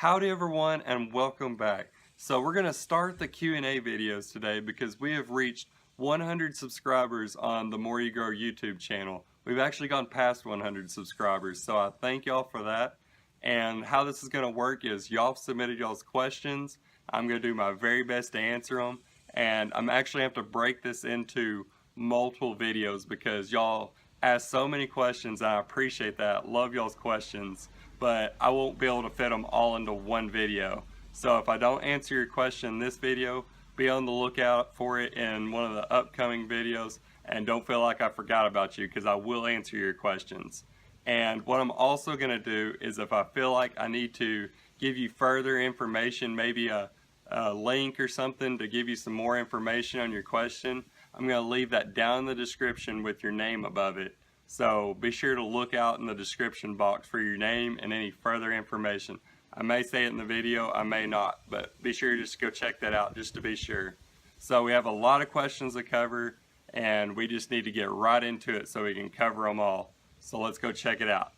Howdy everyone and welcome back. So we're going to start the Q&A videos today because we have reached 100 subscribers on the More You Grow YouTube channel. We've actually gone past 100 subscribers, so I thank y'all for that. And how this is going to work is y'all submitted y'all's questions. I'm going to do my very best to answer them, and I'm actually have to break this into multiple videos because y'all asked so many questions and I appreciate that. Love y'all's questions, but I won't be able to fit them all into one video. So if I don't answer your question in this video, be on the lookout for it in one of the upcoming videos, and don't feel like I forgot about you because I will answer your questions. And what I'm also going to do is if I feel like I need to give you further information, maybe a link or something to give you some more information on your question, I'm going to leave that down in the description with your name above it. So be sure to look out in the description box for your name and any further information. I may say it in the video, I may not, but be sure to just go check that out just to be sure. So we have a lot of questions to cover, and we just need to get right into it so we can cover them all. So let's go check it out.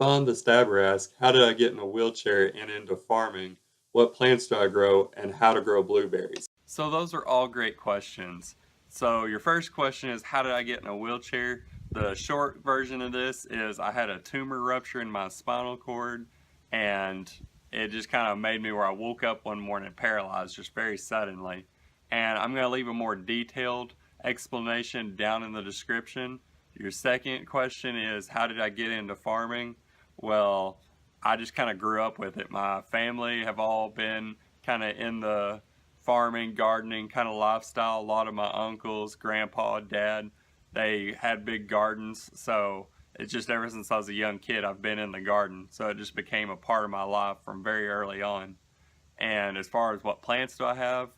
Thahnthestabber asks, how did I get in a wheelchair and into farming? What plants do I grow and how to grow blueberries? So those are all great questions. So your first question is, how did I get in a wheelchair? The short version of this is I had a tumor rupture in my spinal cord, and it just kind of made me where I woke up one morning paralyzed just very suddenly. And I'm going to leave a more detailed explanation down in the description. Your second question is, how did I get into farming? Well, I just kind of grew up with it. My family have all been kind of in the farming, gardening kind of lifestyle. A lot of my uncles, grandpa, dad, they had big gardens. So it's just ever since I was a young kid, I've been in the garden. So it just became a part of my life from very early on. And as far as what plants do I have,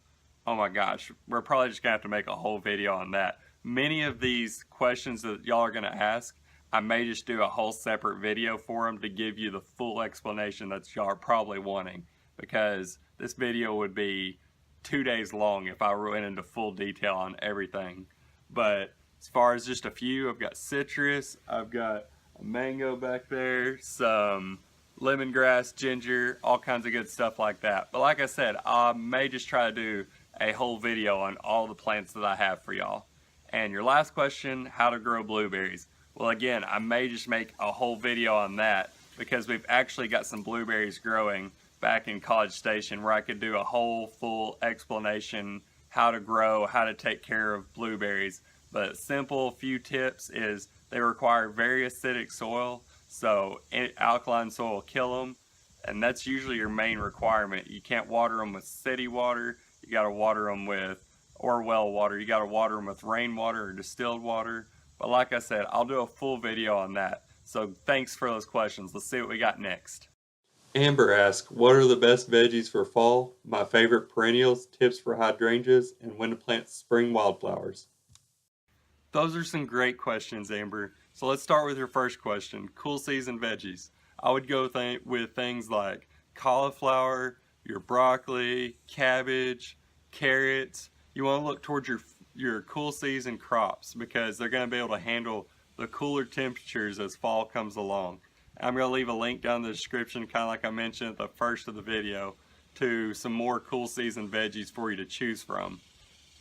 oh my gosh, we're probably just going to have to make a whole video on that. Many of these questions that y'all are going to ask, I may just do a whole separate video for them to give you the full explanation that y'all are probably wanting, because this video would be 2 days long if I went into full detail on everything. But as far as just a few, I've got citrus, I've got a mango back there, some lemongrass, ginger, all kinds of good stuff like that. But like I said, I may just try to do a whole video on all the plants that I have for y'all. And your last question, how to grow blueberries. Well, again, I may just make a whole video on that because we've actually got some blueberries growing back in College Station where I could do a whole full explanation how to grow, how to take care of blueberries. But simple few tips is they require very acidic soil, so alkaline soil will kill them, and that's usually your main requirement. You can't water them with city water, you got to water them with well water, you got to water them with rainwater or distilled water. But like I said, I'll do a full video on that. So thanks for those questions. Let's see what we got next. Amber asks, what are the best veggies for fall? My favorite perennials, tips for hydrangeas, and when to plant spring wildflowers. Those are some great questions, Amber. So let's start with your first question, cool season veggies. I would go with things like cauliflower, your broccoli, cabbage, carrots. You want to look towards your cool season crops because they're going to be able to handle the cooler temperatures as fall comes along. I'm going to leave a link down in the description, kind of like I mentioned at the first of the video, to some more cool season veggies for you to choose from.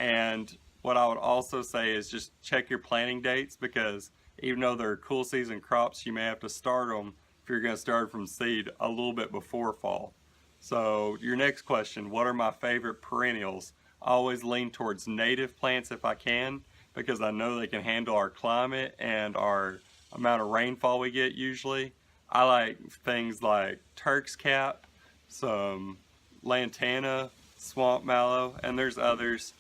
And what I would also say is just check your planting dates, because even though they're cool season crops, you may have to start them if you're going to start from seed a little bit before fall. So your next question, what are my favorite perennials? I always lean towards native plants if I can, because I know they can handle our climate and our amount of rainfall we get usually. I like things like Turk's Cap, some lantana, swamp mallow, and there's others.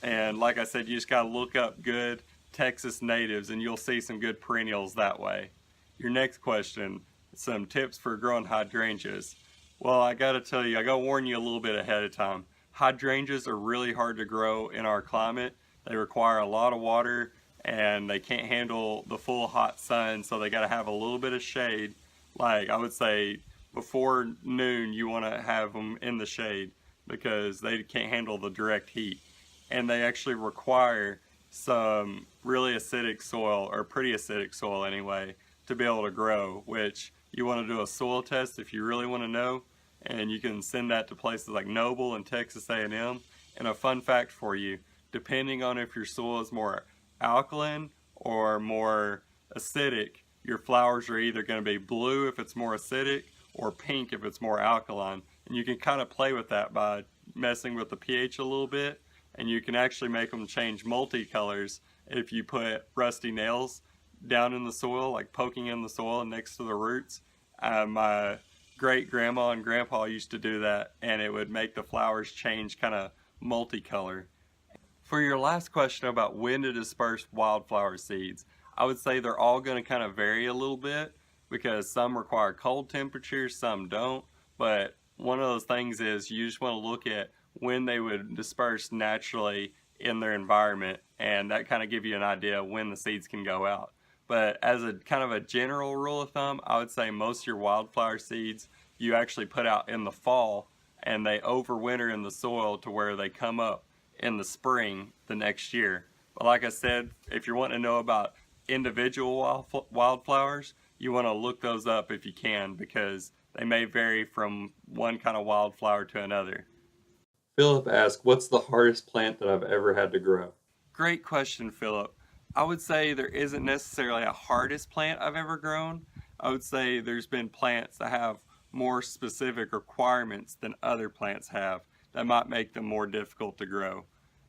And like I said, you just gotta look up good Texas natives and you'll see some good perennials that way. Your next question, some tips for growing hydrangeas. Well, I gotta tell you, I gotta warn you a little bit ahead of time. Hydrangeas are really hard to grow in our climate. They require a lot of water and they can't handle the full hot sun, so they gotta have a little bit of shade. Like I would say before noon you want to have them in the shade because they can't handle the direct heat. And they actually require some really acidic soil, or pretty acidic soil anyway, to be able to grow, which you want to do a soil test if you really want to know, and you can send that to places like Noble and Texas A&M. And a fun fact for you, depending on if your soil is more alkaline or more acidic, your flowers are either going to be blue if it's more acidic or pink if it's more alkaline. And you can kind of play with that by messing with the pH a little bit, and you can actually make them change multicolors if you put rusty nails down in the soil, like poking in the soil next to the roots. My great grandma and grandpa used to do that, and it would make the flowers change kind of multicolor. For your last question about when to disperse wildflower seeds, I would say they're all going to kind of vary a little bit because some require cold temperatures, some don't. But one of those things is you just want to look at when they would disperse naturally in their environment, and that kind of give you an idea of when the seeds can go out. But as a kind of a general rule of thumb, I would say most of your wildflower seeds you actually put out in the fall, and they overwinter in the soil to where they come up in the spring the next year. But like I said, if you're wanting to know about individual wildflowers, you want to look those up if you can, because they may vary from one kind of wildflower to another. Philip asked, what's the hardest plant that I've ever had to grow? Great question, Philip. I would say there isn't necessarily a hardest plant I've ever grown. I would say there's been plants that have more specific requirements than other plants have that might make them more difficult to grow.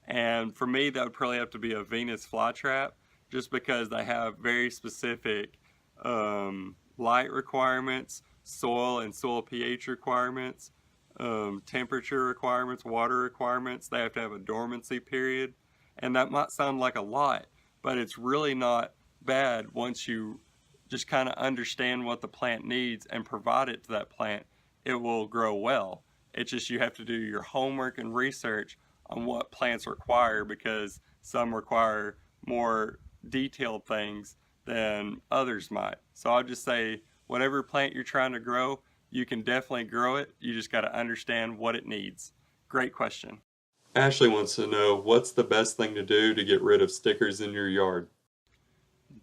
And for me, that would probably have to be a Venus flytrap, just because they have very specific light requirements, soil and soil pH requirements, temperature requirements, water requirements. They have to have a dormancy period. And that might sound like a lot, but it's really not bad once you just kind of understand what the plant needs and provide it to that plant. It will grow well. It's just you have to do your homework and research on what plants require, because some require more detailed things than others might. So I'll just say whatever plant you're trying to grow, you can definitely grow it. You just got to understand what it needs. Great question. Ashley wants to know, what's the best thing to do to get rid of stickers in your yard?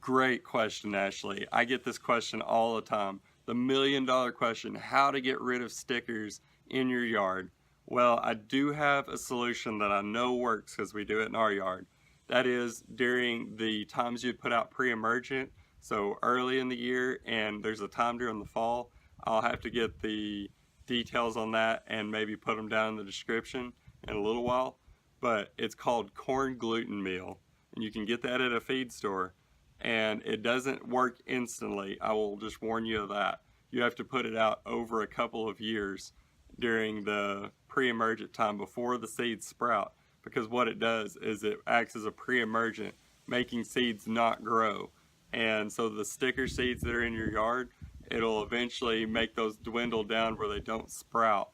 Great question, Ashley. I get this question all the time. The $1,000,000 question, how to get rid of stickers in your yard. Well, I do have a solution that I know works because we do it in our yard. That is during the times you put out pre-emergent, so early in the year, and there's a time during the fall. I'll have to get the details on that and maybe put them down in the description in a little while. But it's called corn gluten meal, and you can get that at a feed store. And it doesn't work instantly. I will just warn you of that. You have to put it out over a couple of years during the pre-emergent time before the seeds sprout, because what it does is it acts as a pre-emergent, making seeds not grow. And so the sticker seeds that are in your yard, it'll eventually make those dwindle down where they don't sprout,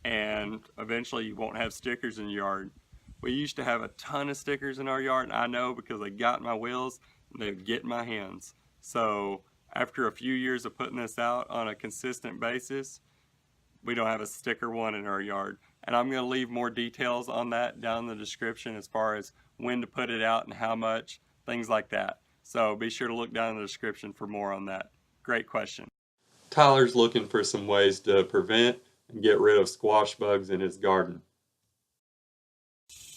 and eventually you won't have stickers in your yard. We used to have a ton of stickers in our yard, and I know because they got in my wheels and they would get in my hands. So after a few years of putting this out on a consistent basis, we don't have a sticker one in our yard. And I'm going to leave more details on that down in the description as far as when to put it out and how much, things like that. So be sure to look down in the description for more on that. Great question. Tyler's looking for some ways to prevent and get rid of squash bugs in his garden.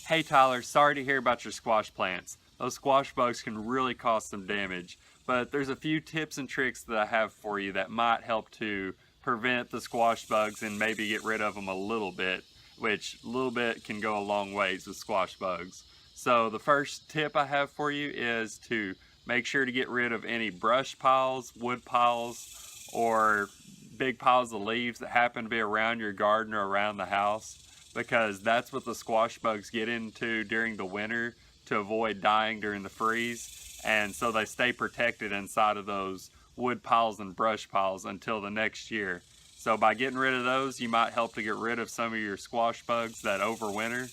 Hey Tyler, sorry to hear about your squash plants. Those squash bugs can really cause some damage, but there's a few tips and tricks that I have for you that might help to prevent the squash bugs and maybe get rid of them a little bit, which a little bit can go a long ways with squash bugs. So the first tip I have for you is to make sure to get rid of any brush piles, wood piles, or big piles of leaves that happen to be around your garden or around the house, because that's what the squash bugs get into during the winter to avoid dying during the freeze. And so they stay protected inside of those wood piles and brush piles until the next year. So by getting rid of those, you might help to get rid of some of your squash bugs that overwinter.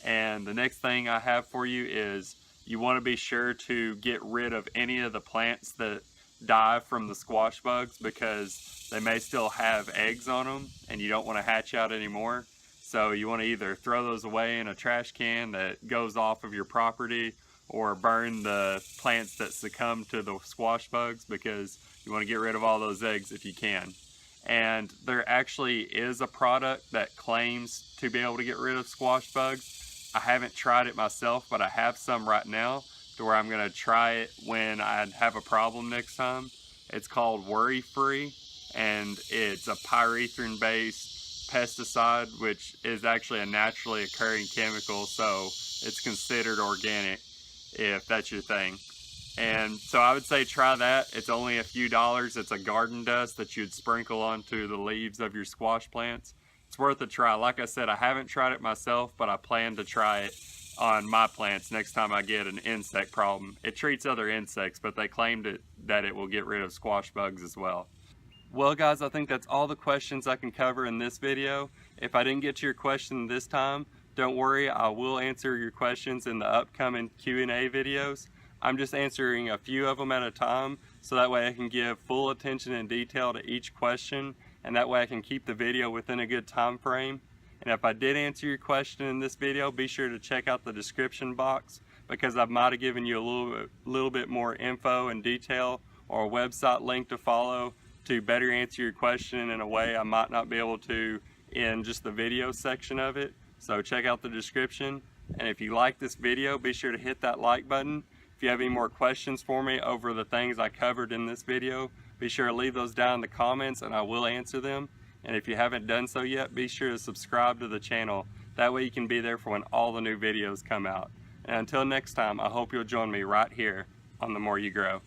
And the next thing I have for you is you want to be sure to get rid of any of the plants that die from the squash bugs because they may still have eggs on them and you don't want to hatch out anymore. So you want to either throw those away in a trash can that goes off of your property, or burn the plants that succumb to the squash bugs, because you want to get rid of all those eggs if you can. And there actually is a product that claims to be able to get rid of squash bugs. I haven't tried it myself, but I have some right now to where I'm going to try it when I have a problem next time. It's called Worry Free, and it's a pyrethrin based pesticide, which is actually a naturally occurring chemical, so it's considered organic if that's your thing. And so I would say try that. It's only a few dollars. It's a garden dust that you'd sprinkle onto the leaves of your squash plants. It's worth a try. Like I said, I haven't tried it myself, but I plan to try it on my plants next time I get an insect problem. It treats other insects, but they claimed that it will get rid of squash bugs as well. Well guys, I think that's all the questions I can cover in this video. If I didn't get to your question this time, don't worry, I will answer your questions in the upcoming Q&A videos. I'm just answering a few of them at a time, so that way I can give full attention and detail to each question, and that way I can keep the video within a good time frame. And if I did answer your question in this video, be sure to check out the description box, because I might have given you a little bit more info and detail, or a website link to follow to better answer your question in a way I might not be able to in just the video section of it. So check out the description. And if you like this video, be sure to hit that like button. If you have any more questions for me over the things I covered in this video, be sure to leave those down in the comments and I will answer them. And if you haven't done so yet, be sure to subscribe to the channel. That way you can be there for when all the new videos come out. And until next time, I hope you'll join me right here on The More You Grow.